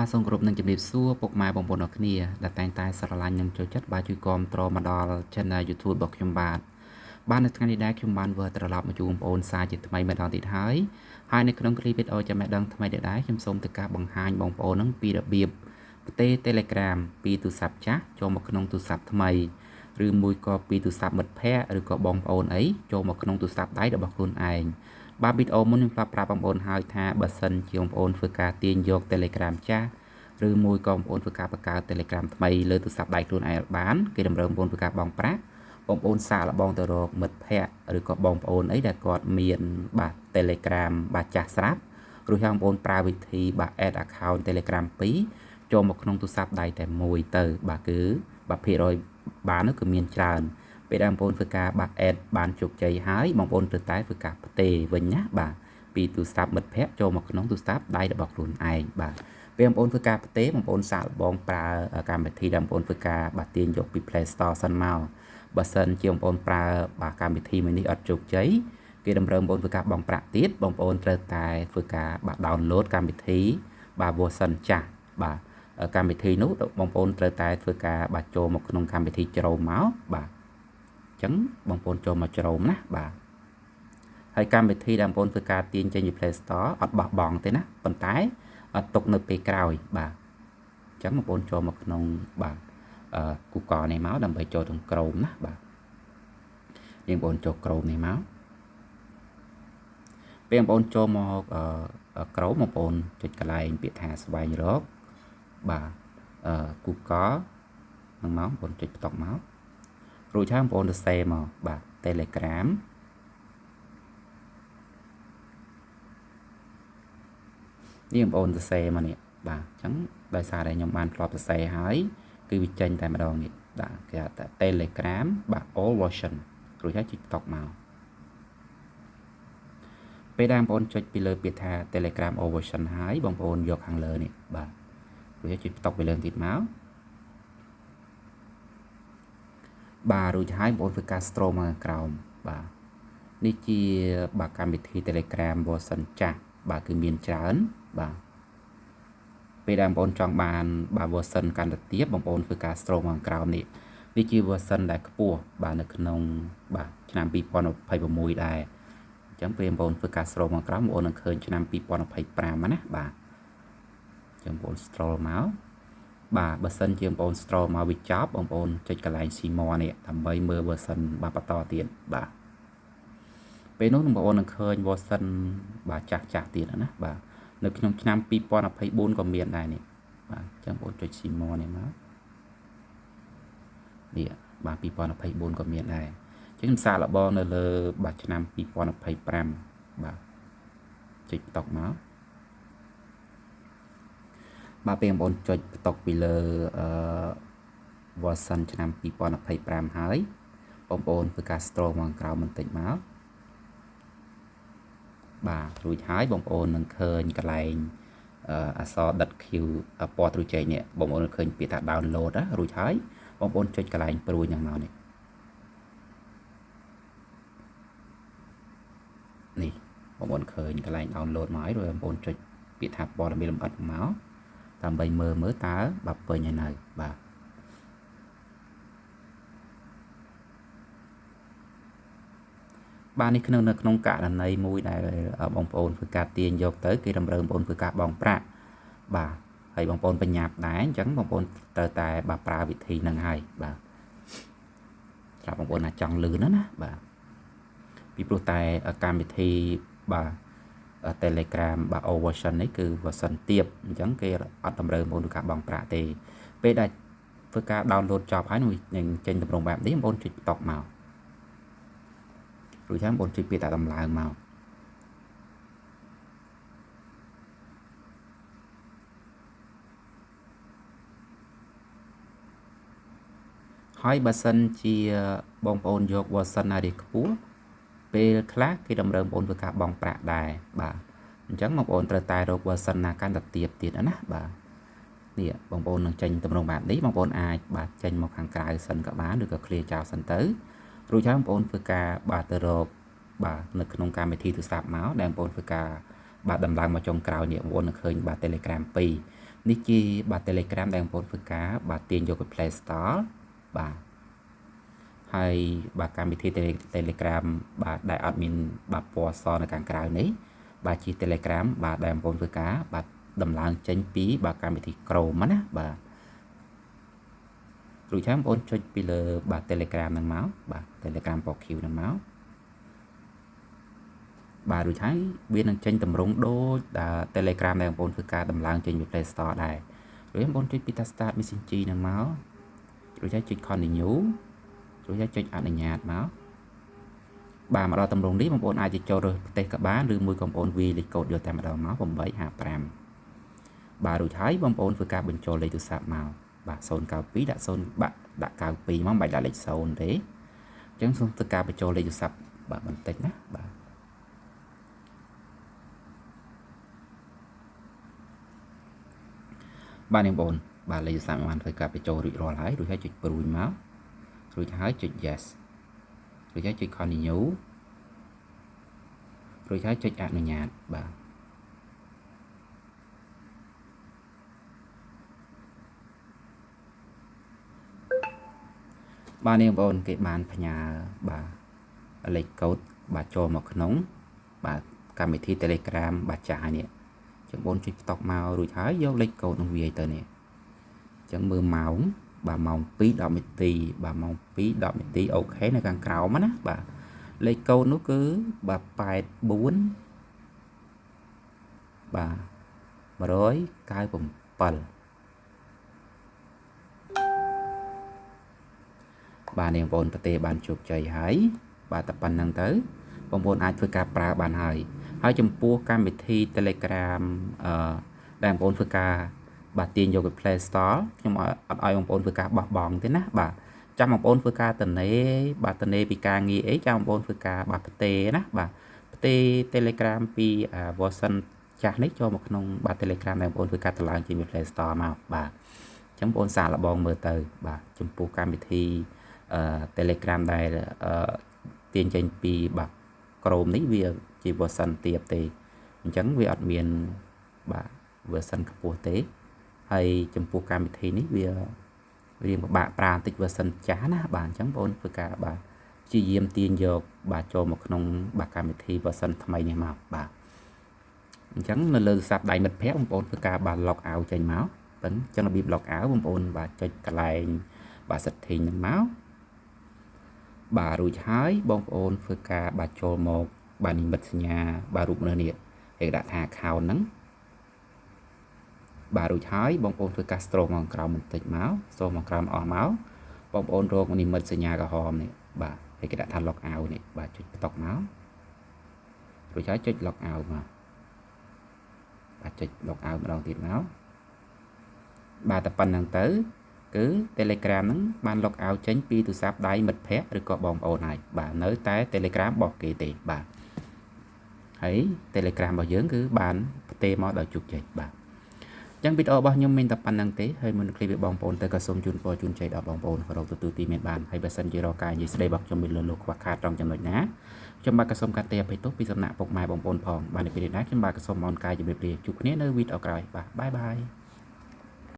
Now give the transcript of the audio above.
បាទសូមគោរពនឹងជំរាបសួរពុកម៉ែបងប្អូនអរគ្នាដែលតែងតែស្រឡាញ់និងចូលចិត្តបាទជួយគាំទ្រមកដល់ Channel YouTube របស់ខ្ញុំបាទនៅថ្ងៃនេះដែរខ្ញុំបានវិលត្រឡប់មកជួបបងប្អូនសារជាថ្មីម្ដងទៀតហើយនៅក្នុងคลิปវីដេអូចំណេះដឹងថ្មីនេះដែរខ្ញុំសូមទៅការបង្ហាញបងប្អូននឹងពីរបៀបផ្ទេរ Telegram ពីទូរស័ព្ទចាស់ចូលមកក្នុងទូរស័ព្ទថ្មីឬមួយក៏ពីទូរស័ព្ទមិត្តភ័ក្តិឬក៏បងប្អូនអីចូលមកក្នុងទូរស័ព្ទដៃរបស់ខ្លួនឯងបាទវីដេអូមុនខ្ញុំប្រាប់បងប្អូនហើយថាបើសិនជាបងប្អូនធ្វើការទាញយក Telegram ចាស់ឬមួយក៏បងប្អូនធ្វើការបង្កើត Telegram ថ្មីលើទូរស័ព្ទដៃខ្លួនឯងបានគេតម្រូវបងប្អូនធ្វើការបង់ប្រាក់បងប្អូនសាកល្បងទៅរកមិត្តភ័ក្តិឬក៏បងប្អូនអីដែលគាត់មានបាទ Telegram បាទចាស់ស្រាប់ឬហើយបងប្អូនប្រើវិធីបាទ add account Telegram 2ចូលមកក្នុងទូរស័ព្ទដៃតែមួយទៅបាទគឺបាទភាគរយបាននោះគឺមានច្រើនពេលដែលបងប្អូនធ្វើការបាទ add បានជោគជ័យហើយបងប្អូនត្រូវតែធ្វើការផ្ទេរវិញណាបាទពីទូរស័ព្ទមិត្តភ័ក្តិចូលមកក្នុងទូរស័ព្ទដៃរបស់ខ្លួនឯងបាទពេលបងប្អូនធ្វើការផ្ទេរបងប្អូនសាកល្បងប្រើកម្មវិធីដែលបងប្អូនធ្វើការបាទទាញយកពី Play Store សិនមកបើសិនជាបងប្អូនប្រើបាទកម្មវិធីមួយនេះអត់ជោគជ័យគេតម្រូវបងប្អូនធ្វើការបង់ប្រាក់ទៀតបងប្អូនត្រូវតែធ្វើការបាទ download កម្មវិធីបាទ version ចាស់បាទកម្មវិធីនោះបងប្អូនត្រូវតែធ្វើការបាទចូលមកក្នុងកម្មវិធីច្រោមមកបាទអញ្ចឹងបងប្អូនចូលមកច្រោមណាបាទហើយកម្មវិធីដែលបងប្អូនធ្វើការទាញចេញពី Play Store អត់បោះបង់ទេណាប៉ុន្តែអត់ទុកនៅពេលក្រោយបាទអញ្ចឹងបងប្អូនចូលមកក្នុងបាទ Google នេះមកដើម្បីចូលក្នុង Chrome ណាបាទយើងបងប្អូនចូល Chrome នេះមកពេលបងប្អូនចូលមក Chrome បងប្អូនចុចកន្លែងពាក្យថាស្វែងរកបាទ Google នឹងមកបងប្អូនចុចបន្ទាប់មករួចហើយបងប្អូនទៅសេមកបាទ Telegram នេះបងប្អូនសរសេរមកនេះបាទអញ្ចឹងដោយសារតែខ្ញុំបានធ្លាប់សរសេរហើយគឺវាចេញតែម្ដងនេះបាទគេហៅថា Telegram បាទ all version រួចហើយចុចតកមកពេលដែលបងប្អូនចុចពីលើពាក្យថា Telegram all version ហើយបងប្អូនយកខាងលើនេះបាទរួចហើយចុចតកពីលើទៀតមកបាទរួចហើយបងប្អូនធ្វើការ scroll មកខាងក្រោមបាទនេះជាបាទកម្មវិធី Telegram version ចាស់បាទគឺមានច្រើនបាទពេលដែលបងប្អូនចង់បានបាទ version កាន់តែទាបបងប្អូនធ្វើការ scroll មកខាងក្រោមនេះជា version ដែលខ្ពស់បាទនៅក្នុងបាទឆ្នាំ2026ដែរអញ្ចឹងពេលបងប្អូនធ្វើការ scroll មកក្រោមបងប្អូននឹងឃើញឆ្នាំ2025ណាបាទអញ្ចឹងបងប្អូន scroll មកបាទបើសិនជាបងប្អូន scroll មកវាចប់បងប្អូនចុចកន្លែង see more នេះដើម្បីមើល version បាទបន្តទៀតបាទពេលនោះបងប្អូននឹងឃើញ version បាទចាស់ទៀតណាបាទនៅក្នុងឆ្នាំ2024ក៏មានដែរនេះបាទអញ្ចឹងបងប្អូនចុច see more នេះមកនេះបាទ2024ក៏មានដែរអញ្ចឹងខ្ញុំសាកល្បងនៅលើបាទឆ្នាំ2025បាទចុចបន្តមកបាទពេលបងប្អូនចុចបន្តពីលើversion ឆ្នាំ2025ហើយបងប្អូនធ្វើការ scroll មកក្រោមបន្តិចមកបាទរួចហើយបងប្អូននឹងឃើញកន្លែងអក្សរ .q ពណ៌ទ្រូចែកនេះបងប្អូននឹងឃើញពាក្យថា download ណារួចហើយបងប្អូនចុចកន្លែងព្រួយយ៉ាងមកនេះបងប្អូនឃើញកន្លែង download មកហើយរួចបងប្អូនចុចពាក្យថាព័ត៌មានលម្អិតមកដើម្បីមើលតើបាទពេញហើយនៅបាទបាទនេះនៅក្នុងករណីមួយដែលបងប្អូនធ្វើការទាញយកទៅគេតម្រូវបងប្អូនធ្វើការបង់ប្រាក់បាទហើយបងប្អូនបញ្ញាប់ដែរអញ្ចឹងបងប្អូនត្រូវតែបាទប្រើវិធីហ្នឹងហើយបាទស្រាប់បងប្អូនណាចង់លឿនណាបាទពីព្រោះតែកម្មវិធីបាទ Telegram បាទ all version នេះគឺ version ទាបអញ្ចឹងគេអត់តម្រូវបងប្អូនធ្វើការបង់ប្រាក់ទេពេលដែលធ្វើការ download ចប់ហើយនឹងចេញតម្រងបែបនេះបងប្អូនចុចបន្តមករួចហើយបងប្អូនចុចពាក្យថាដំឡើងមកហើយបើសិនជាបងប្អូនយក version ណាដែលខ្ពស់ពេលខ្លះគេតម្រូវបងប្អូនធ្វើការបង់ប្រាក់ដែរបាទអញ្ចឹងបងប្អូនត្រូវតែរក version ណាកាន់តែទាបទៀតណាបាទនេះបងប្អូននឹងចេញតម្រងបែបនេះបងប្អូនអាចបាទចេញមកខាងក្រៅសិនក៏បានឬក៏ clear ចោលសិនទៅរួចហើយបងប្អូនធ្វើការបាទទៅរកបាទនៅក្នុងកម្មវិធីទូរស័ព្ទមកដែលបងប្អូនធ្វើការបាទដំឡើងមកចុងក្រោយនេះបងប្អូននឹងឃើញបាទ Telegram 2 នេះជាបាទ Telegram ដែលបងប្អូនធ្វើការបាទទាញយកពី Play Store បាទហើយបាទកម្មវិធី Telegram បាទដែលអត់មានបាទពណ៌សនៅខាងក្រៅនេះបាទជា Telegram បាទដែលបងប្អូនធ្វើការបាទដំឡើងចេញពីបាទកម្មវិធី Chrome ណាបាទរួចហើយបងប្អូនចុចពីលើបាទ Telegram ហ្នឹងមកបាទ Telegram ពណ៌ Q ហ្នឹងមកបាទរួចហើយវានឹងចេញតម្រង់ដូចដែល Telegram ដែលបងប្អូនធ្វើការដំឡើងចេញពី Play Store ដែររួចបងប្អូនចុចពីតា Start Messenger ហ្នឹងមករួចហើយចុច Continue រួចហើយចុចអនុញ្ញាតមកបាទមកដល់តម្រងនេះបងប្អូនអាចទៅចូលរើសប្រទេសក៏បានឬមួយក៏បងប្អូនវាយលេខកូដយកតែម្ដងមក855បាទរួចហើយបងប្អូនធ្វើការបញ្ចូលលេខទូរស័ព្ទមកបាទ092ដាក់0បាក់ដាក់92មកមិនបាច់ដាក់លេខ0ទេអញ្ចឹងសូមធ្វើការបញ្ចូលលេខទូរស័ព្ទបាទបន្តិចណាបាទបាទនាងបងបាទលេខទូរស័ព្ទបានធ្វើការបញ្ចូលរួចរាល់ហើយរួចហើយចុចព្រួយមករួចហើយចុច yes រួចហើយចុច continue រួចហើយចុចអនុញ្ញាតបាទបាទនាងបងគេបានផ្ញើបាទលេខកូដបាទចូលមកក្នុងបាទកម្មវិធី Telegram បាទចាស់ហើយនេះចឹងបងចុចផ្តុកមករួចហើយយកលេខកូដនឹងវាយទៅនេះចឹងមើលម៉ោងបាទម៉ោង2:10នាទីបាទម៉ោង2:10នាទីអូខេនៅខាងក្រោមណាបាទលេខកូដនោះគឺបាទ84បាទ197បាទនាងបងប្រទេសបានជោគជ័យហើយបាទតែប៉ុណ្្នឹងទៅបងប្អូនអាចធ្វើការប្រើបានហើយចំពោះកម្មវិធី Telegram ដែលបងប្អូនធ្វើការបាទទាញយកពី Play Store ខ្ញុំអត់ឲ្យបងប្អូនធ្វើការបោះបង់ទេណាបាទចាំបងប្អូនធ្វើការតនេបាទតនេពីការងារអីចាំបងប្អូនធ្វើការបាទផ្ទេណាបាទផ្ទេ Telegram ពី version ចាស់នេះចូលមកក្នុងបាទ Telegram ដែលបងប្អូនធ្វើការតម្លើងជា Play Store មកបាទអញ្ចឹងបងប្អូនសាកល្បងមើលទៅបាទចំពោះកម្មវិធី Telegram ដែលទាញចេញពីបាទ Chrome នេះវាជា version ទាបទេអញ្ចឹងវាអត់មានបាទ version ខ្ពស់ទេហើយចំពោះកម្មវិធីនេះវារៀងពិបាកប្រើបន្តិច version ចាស់ណាបាទអញ្ចឹងបងប្អូនធ្វើការបាទព្យាយាមទាញយកបាទចូលមកក្នុងបាទកម្មវិធី version ថ្មីនេះមកបាទអញ្ចឹងនៅលើទូរស័ព្ទដៃមិត្តភ័ក្តិបងប្អូនធ្វើការបាទ log out ចេញមកប៉ុន្តែចឹងរបៀប log out បងប្អូនបាទចុចកន្លែងបាទ setting ហ្នឹងមកបាទរួចហើយបងប្អូនធ្វើការបាទចូលមកបាទនិមិត្តសញ្ញាបាទរូបមនុស្សនេះគេដាក់ថា account ហ្នឹងបាទរួចហើយបងប្អូនធ្វើការ scroll មកក្រោមបន្តិចមកscroll មកក្រោមអស់មកបងប្អូនរកនិមិត្តសញ្ញាក្រហមនេះបាទហើយគេដាក់ថា log out នេះបាទចុចផ្តុកមករួចហើយចុច log out មកបាទចុច log out ម្ដងទៀតមកបាទតែប៉ុណ្្នឹងទៅគឺ Telegram ហ្នឹងបាន log out ចេញពីទូរស័ព្ទដៃមិត្តភ័ក្តិឬក៏បងប្អូនហើយបាទនៅតែ Telegram របស់គេទេបាទហើយ Telegram របស់យើងគឺបានផ្ទេរមកដោយជោគជ័យបាទចឹងវីដេអូរបស់ខ្ញុំមានតែប៉ុណ្្នឹងទេហើយមុនឃ្លីបបងប្អូនទៅក៏សូមជូនពរជូនជ័យដល់បងប្អូនរកទទួលទីមានបានហើយបើសិនជារកការនិយាយស្ដីរបស់ខ្ញុំមានលលោកខ្វះខាតត្រង់ចំណុចណាខ្ញុំបាទក៏សូមកាត់ទេអភ័យទោសពីសំណាក់ពុកម៉ែបងប្អូនផងបាទនៅពេលនេះដែរខ្ញុំបាទក៏សូមអរកាយជម្រាបលាជួបគ្នានៅវីដេអូក្រោយបាទបាយបាយ